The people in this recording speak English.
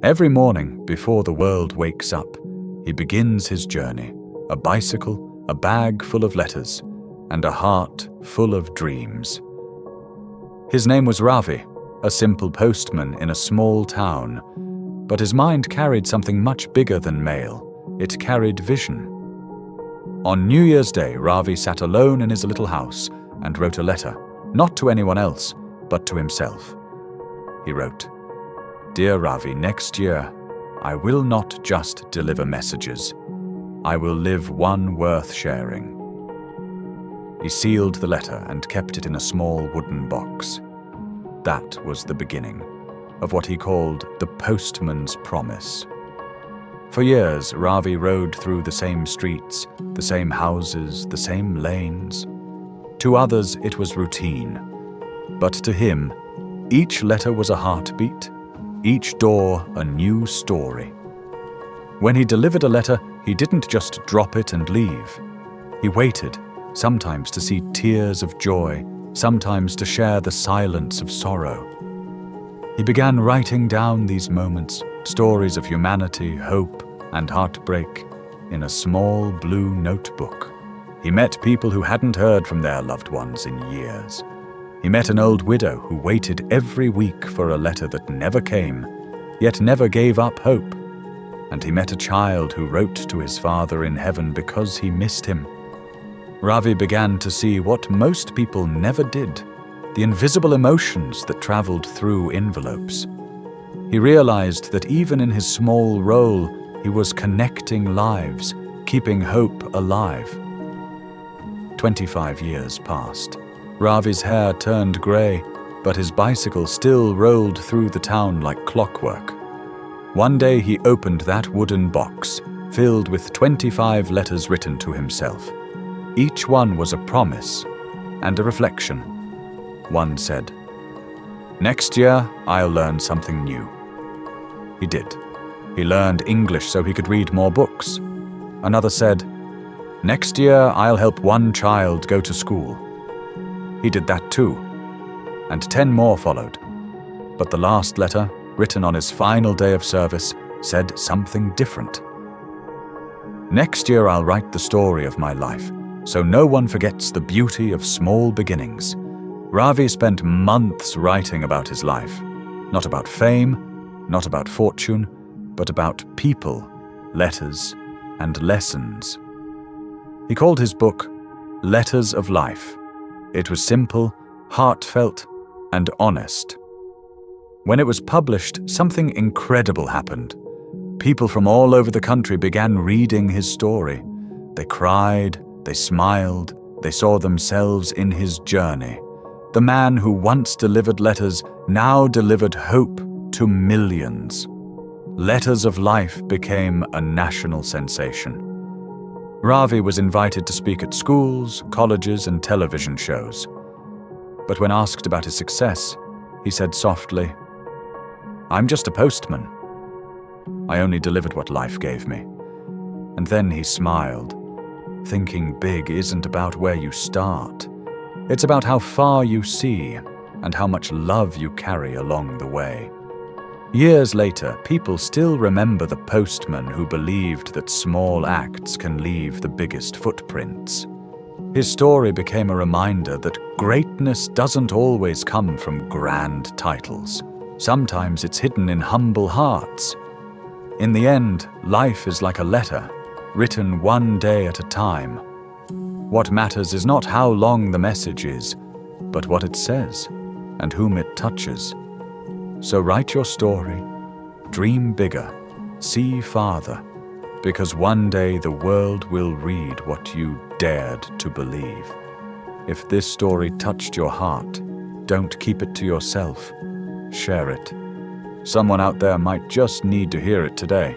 Every morning, before the world wakes up, he begins his journey. A bicycle, a bag full of letters, and a heart full of dreams. His name was Ravi, a simple postman in a small town, but his mind carried something much bigger than mail. It carried vision. On New Year's Day, Ravi sat alone in his little house and wrote a letter, not to anyone else, but to himself. He wrote, "Dear Ravi, next year, I will not just deliver messages. I will live one worth sharing." He sealed the letter and kept it in a small wooden box. That was the beginning of what he called the postman's promise. For years, Ravi rode through the same streets, the same houses, the same lanes. To others, it was routine. But to him, each letter was a heartbeat, each door a new story. When he delivered a letter, he didn't just drop it and leave. He waited, sometimes to see tears of joy, sometimes to share the silence of sorrow. He began writing down these moments, stories of humanity, hope, and heartbreak, in a small blue notebook. He met people who hadn't heard from their loved ones in years. He met an old widow who waited every week for a letter that never came, yet never gave up hope. And he met a child who wrote to his father in heaven because he missed him. Ravi began to see what most people never did, the invisible emotions that traveled through envelopes. He realized that even in his small role, he was connecting lives, keeping hope alive. 25 years passed. Ravi's hair turned grey, but his bicycle still rolled through the town like clockwork. One day he opened that wooden box, filled with 25 letters written to himself. Each one was a promise and a reflection. One said, "Next year, I'll learn something new." He did. He learned English so he could read more books. Another said, "Next year, I'll help one child go to school." He did that too, and 10 more followed. But the last letter, written on his final day of service, said something different. "Next year I'll write the story of my life, so no one forgets the beauty of small beginnings." Ravi spent months writing about his life, not about fame, not about fortune, but about people, letters, and lessons. He called his book Letters of Life. It was simple, heartfelt, and honest. When it was published, something incredible happened. People from all over the country began reading his story. They cried, they smiled, they saw themselves in his journey. The man who once delivered letters now delivered hope to millions. Letters of Life became a national sensation. Ravi was invited to speak at schools, colleges, and television shows. But when asked about his success, he said softly, "I'm just a postman. I only delivered what life gave me." And then he smiled. Thinking big isn't about where you start. It's about how far you see and how much love you carry along the way. Years later, people still remember the postman who believed that small acts can leave the biggest footprints. His story became a reminder that greatness doesn't always come from grand titles. Sometimes it's hidden in humble hearts. In the end, life is like a letter, written one day at a time. What matters is not how long the message is, but what it says and whom it touches. So write your story, dream bigger, see farther, because one day the world will read what you dared to believe. If this story touched your heart, don't keep it to yourself. Share it. Someone out there might just need to hear it today.